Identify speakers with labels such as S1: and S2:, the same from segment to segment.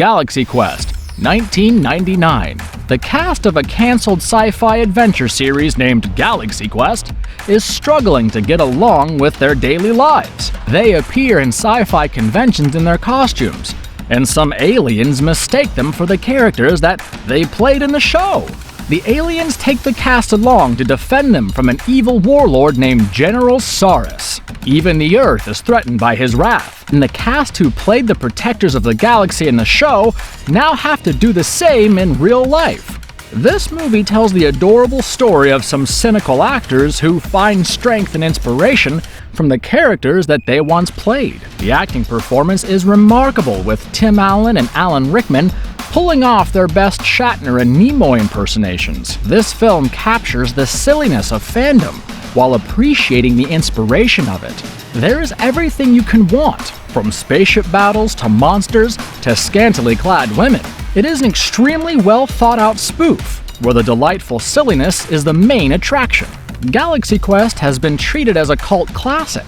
S1: Galaxy Quest, 1999. The cast of a cancelled sci-fi adventure series named Galaxy Quest is struggling to get along with their daily lives. They appear in sci-fi conventions in their costumes, and some aliens mistake them for the characters that they played in the show. The aliens take the cast along to defend them from an evil warlord named General Saurus. Even the Earth is threatened by his wrath, and the cast who played the protectors of the galaxy in the show now have to do the same in real life. This movie tells the adorable story of some cynical actors who find strength and inspiration from the characters that they once played. The acting performance is remarkable, with Tim Allen and Alan Rickman pulling off their best Shatner and Nimoy impersonations. This film captures the silliness of fandom while appreciating the inspiration of it. There is everything you can want, from spaceship battles to monsters to scantily clad women. It is an extremely well thought out spoof, where the delightful silliness is the main attraction. Galaxy Quest has been treated as a cult classic,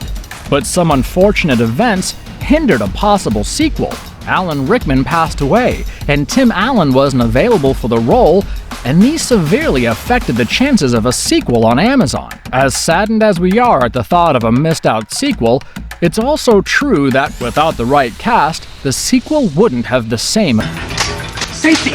S1: but some unfortunate events hindered a possible sequel. Alan Rickman passed away, and Tim Allen wasn't available for the role, and these severely affected the chances of a sequel on Amazon. As saddened as we are at the thought of a missed out sequel, it's also true that without the right cast, the sequel wouldn't have the same.
S2: Safety!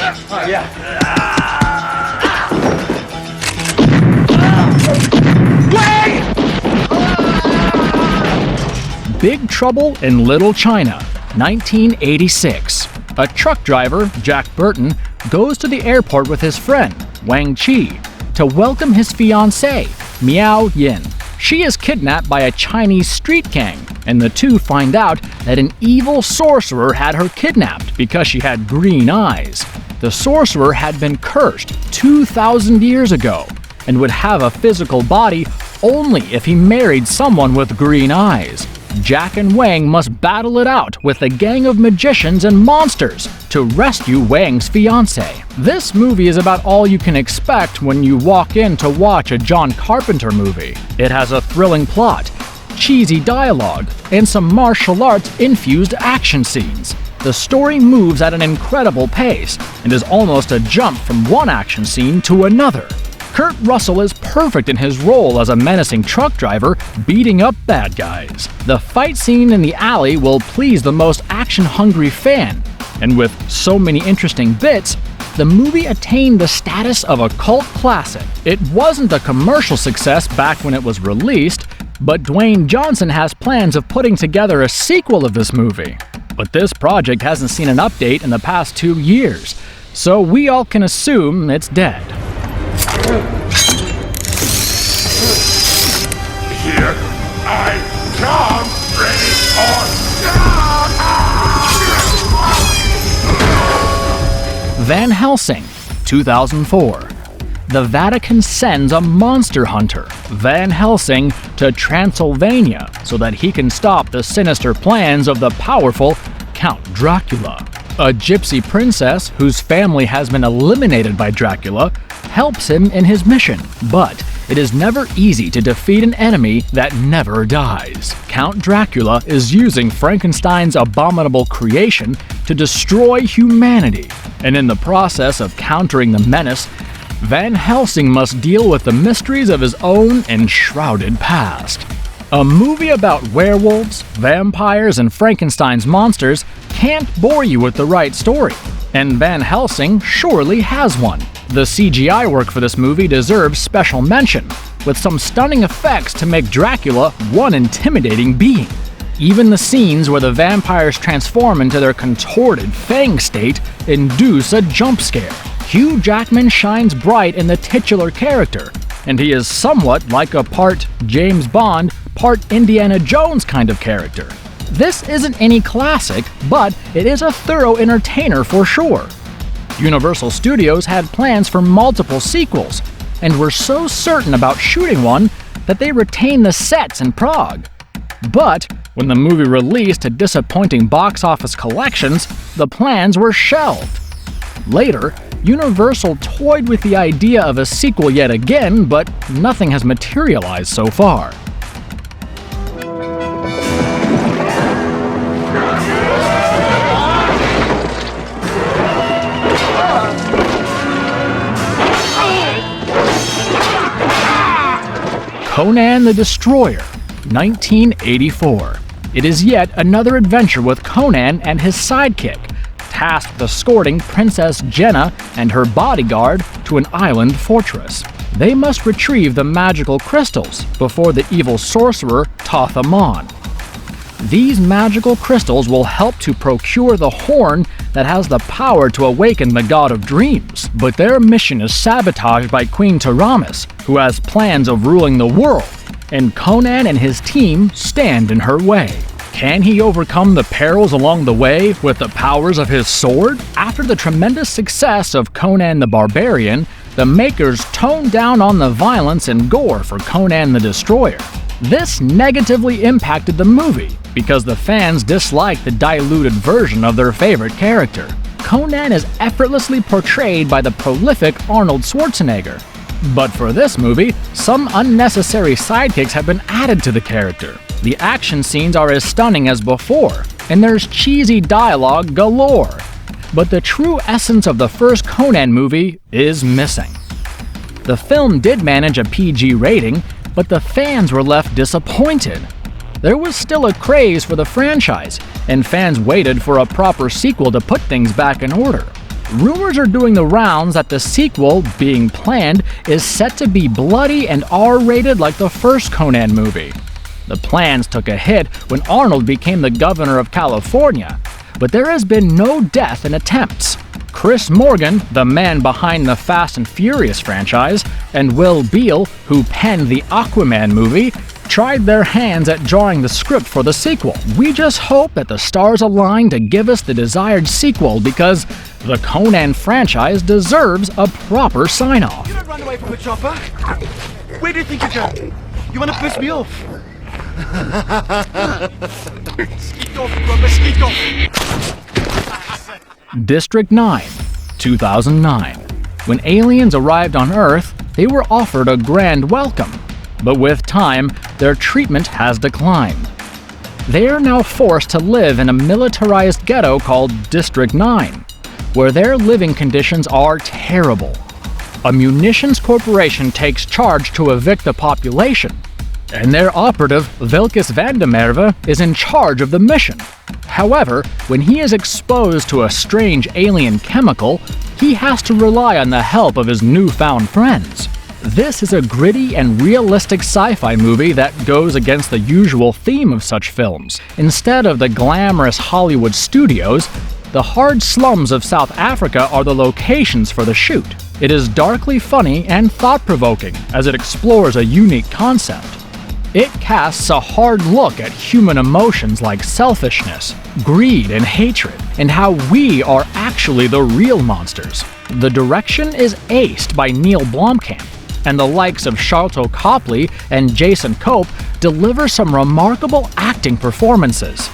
S1: Big Trouble in Little China, 1986. A truck driver, Jack Burton, goes to the airport with his friend, Wang Chi, to welcome his fiancée, Miao Yin. She is kidnapped by a Chinese street gang, and the two find out that an evil sorcerer had her kidnapped because she had green eyes. The sorcerer had been cursed 2,000 years ago and would have a physical body only if he married someone with green eyes. Jack and Wang must battle it out with a gang of magicians and monsters to rescue Wang's fiancée. This movie is about all you can expect when you walk in to watch a John Carpenter movie. It has a thrilling plot, cheesy dialogue, and some martial arts-infused action scenes. The story moves at an incredible pace and is almost a jump from one action scene to another. Kurt Russell is perfect in his role as a menacing truck driver beating up bad guys. The fight scene in the alley will please the most action-hungry fan, and with so many interesting bits, the movie attained the status of a cult classic. It wasn't a commercial success back when it was released, but Dwayne Johnson has plans of putting together a sequel of this movie. But this project hasn't seen an update in the past 2 years, so we all can assume it's dead.
S3: Here I come, ready or
S1: Van Helsing, 2004. The Vatican sends a monster hunter, Van Helsing, to Transylvania so that he can stop the sinister plans of the powerful Count Dracula. A gypsy princess whose family has been eliminated by Dracula helps him in his mission, but it is never easy to defeat an enemy that never dies. Count Dracula is using Frankenstein's abominable creation to destroy humanity, and in the process of countering the menace, Van Helsing must deal with the mysteries of his own enshrouded past. A movie about werewolves, vampires, and Frankenstein's monsters can't bore you with the right story, and Van Helsing surely has one. The CGI work for this movie deserves special mention, with some stunning effects to make Dracula one intimidating being. Even the scenes where the vampires transform into their contorted fang state induce a jump scare. Hugh Jackman shines bright in the titular character, and he is somewhat like a part James Bond, part Indiana Jones kind of character. This isn't any classic, but it is a thorough entertainer for sure. Universal Studios had plans for multiple sequels, and were so certain about shooting one that they retained the sets in Prague. But when the movie released to disappointing box office collections, the plans were shelved. Later, Universal toyed with the idea of a sequel yet again, but nothing has materialized so far. Conan the Destroyer, 1984. It is yet another adventure with Conan and his sidekick, tasked with escorting Princess Jenna and her bodyguard to an island fortress. They must retrieve the magical crystals before the evil sorcerer Tathamon. These magical crystals will help to procure the horn that has the power to awaken the god of dreams. But their mission is sabotaged by Queen Taramis, who has plans of ruling the world, and Conan and his team stand in her way. Can he overcome the perils along the way with the powers of his sword? After the tremendous success of Conan the Barbarian, the makers toned down on the violence and gore for Conan the Destroyer. This negatively impacted the movie because the fans disliked the diluted version of their favorite character. Conan is effortlessly portrayed by the prolific Arnold Schwarzenegger. But for this movie, some unnecessary sidekicks have been added to the character. The action scenes are as stunning as before, and there's cheesy dialogue galore. But the true essence of the first Conan movie is missing. The film did manage a PG rating, but the fans were left disappointed. There was still a craze for the franchise, and fans waited for a proper sequel to put things back in order. Rumors are doing the rounds that the sequel, being planned, is set to be bloody and R-rated like the first Conan movie. The plans took a hit when Arnold became the governor of California, but there has been no death in attempts. Chris Morgan, the man behind the Fast and Furious franchise, and Will Beall, who penned the Aquaman movie, tried their hands at drawing the script for the sequel. We just hope that the stars align to give us the desired sequel because the Conan franchise deserves a proper sign-off.
S4: You don't run away from a chopper. Where do you think you're going? You want to piss me off? Skeet off, rubber, skeet off.
S1: District 9, 2009. When aliens arrived on Earth, they were offered a grand welcome. But with time, their treatment has declined. They are now forced to live in a militarized ghetto called District 9, where their living conditions are terrible. A munitions corporation takes charge to evict the population, and their operative, Vilkes van der Merwe, is in charge of the mission. However, when he is exposed to a strange alien chemical, he has to rely on the help of his newfound friends. This is a gritty and realistic sci-fi movie that goes against the usual theme of such films. Instead of the glamorous Hollywood studios, the hard slums of South Africa are the locations for the shoot. It is darkly funny and thought-provoking as it explores a unique concept. It casts a hard look at human emotions like selfishness, greed, and hatred, and how we are actually the real monsters. The direction is aced by Neil Blomkamp, and the likes of Sharlto Copley and Jason Cope deliver some remarkable acting performances.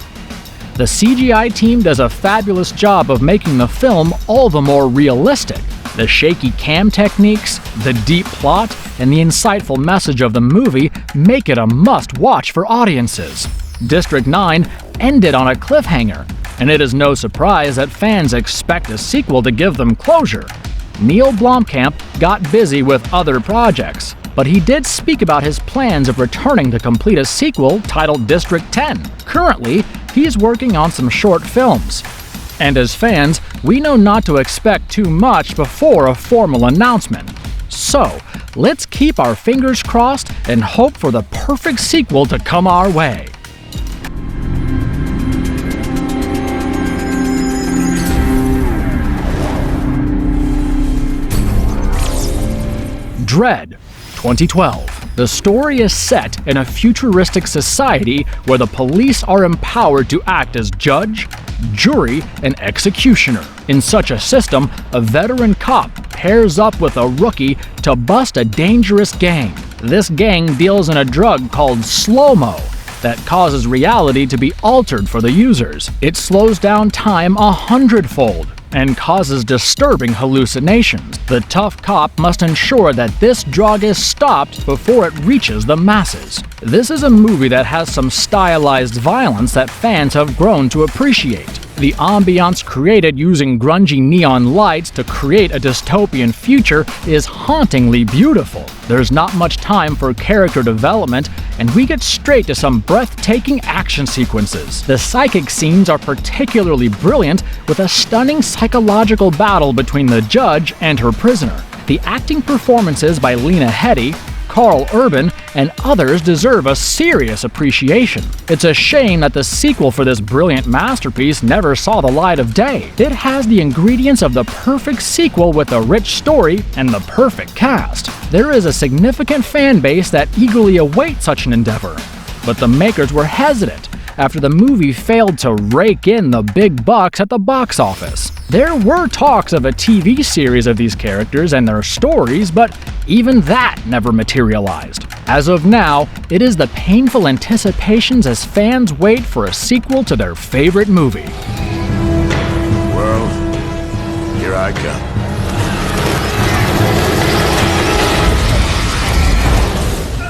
S1: The CGI team does a fabulous job of making the film all the more realistic. The shaky cam techniques, the deep plot, and the insightful message of the movie make it a must-watch for audiences. District 9 ended on a cliffhanger, and it is no surprise that fans expect a sequel to give them closure. Neil Blomkamp got busy with other projects, but he did speak about his plans of returning to complete a sequel titled District 10. Currently, he's working on some short films. And as fans, we know not to expect too much before a formal announcement. So, let's keep our fingers crossed and hope for the perfect sequel to come our way. Dredd, 2012. The story is set in a futuristic society where the police are empowered to act as judge, jury, and executioner. In such a system, a veteran cop pairs up with a rookie to bust a dangerous gang. This gang deals in a drug called slow-mo that causes reality to be altered for the users. It slows down time 100-fold and causes disturbing hallucinations. The tough cop must ensure that this drug is stopped before it reaches the masses. This is a movie that has some stylized violence that fans have grown to appreciate. The ambiance created using grungy neon lights to create a dystopian future is hauntingly beautiful. There's not much time for character development, and we get straight to some breathtaking action sequences. The psychic scenes are particularly brilliant, with a stunning psychological battle between the judge and her prisoner. The acting performances by Lena Headey, Carl Urban, and others deserve a serious appreciation. It's a shame that the sequel for this brilliant masterpiece never saw the light of day. It has the ingredients of the perfect sequel with a rich story and the perfect cast. There is a significant fan base that eagerly awaits such an endeavor, but the makers were hesitant after the movie failed to rake in the big bucks at the box office. There were talks of a TV series of these characters and their stories, but even that never materialized. As of now, it is the painful anticipations as fans wait for a sequel to their favorite movie.
S3: Well, here I come.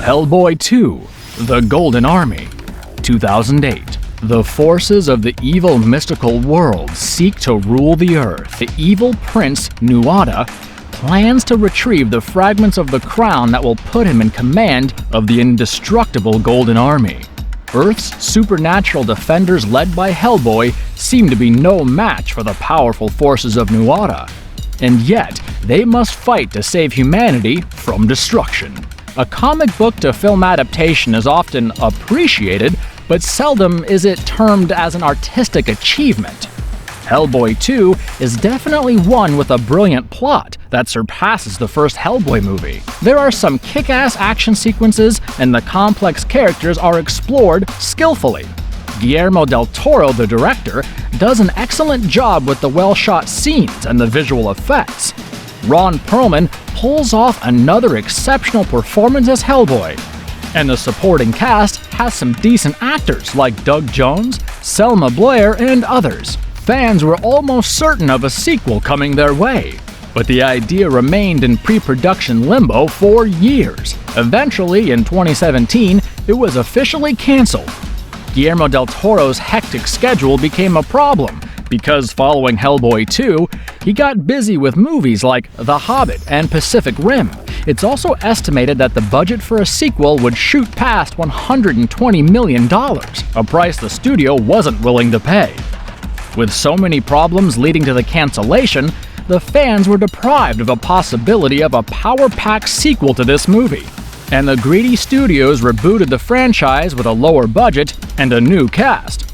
S1: Hellboy 2: The Golden Army, 2008. The forces of the evil mystical world seek to rule the earth. The evil prince, Nuada, plans to retrieve the fragments of the crown that will put him in command of the indestructible Golden Army. Earth's supernatural defenders led by Hellboy seem to be no match for the powerful forces of Nuada, and yet they must fight to save humanity from destruction. A comic book to film adaptation is often appreciated, but seldom is it termed as an artistic achievement. Hellboy 2 is definitely one with a brilliant plot that surpasses the first Hellboy movie. There are some kick-ass action sequences, and the complex characters are explored skillfully. Guillermo del Toro, the director, does an excellent job with the well-shot scenes and the visual effects. Ron Perlman pulls off another exceptional performance as Hellboy, and the supporting cast has some decent actors like Doug Jones, Selma Blair, and others. Fans were almost certain of a sequel coming their way, but the idea remained in pre-production limbo for years. Eventually, in 2017, it was officially canceled. Guillermo del Toro's hectic schedule became a problem, because following Hellboy 2, he got busy with movies like The Hobbit and Pacific Rim. It's also estimated that the budget for a sequel would shoot past $120 million, a price the studio wasn't willing to pay. With so many problems leading to the cancellation, the fans were deprived of a possibility of a power-packed sequel to this movie, and the greedy studios rebooted the franchise with a lower budget and a new cast,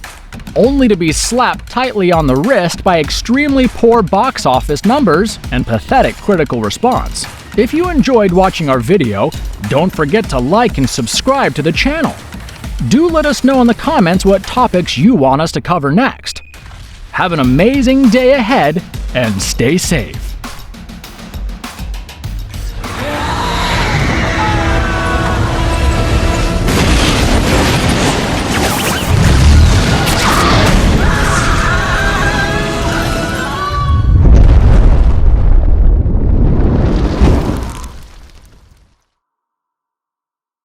S1: only to be slapped tightly on the wrist by extremely poor box office numbers and pathetic critical response. If you enjoyed watching our video, don't forget to like and subscribe to the channel. Do let us know in the comments what topics you want us to cover next. Have an amazing day ahead, and stay safe.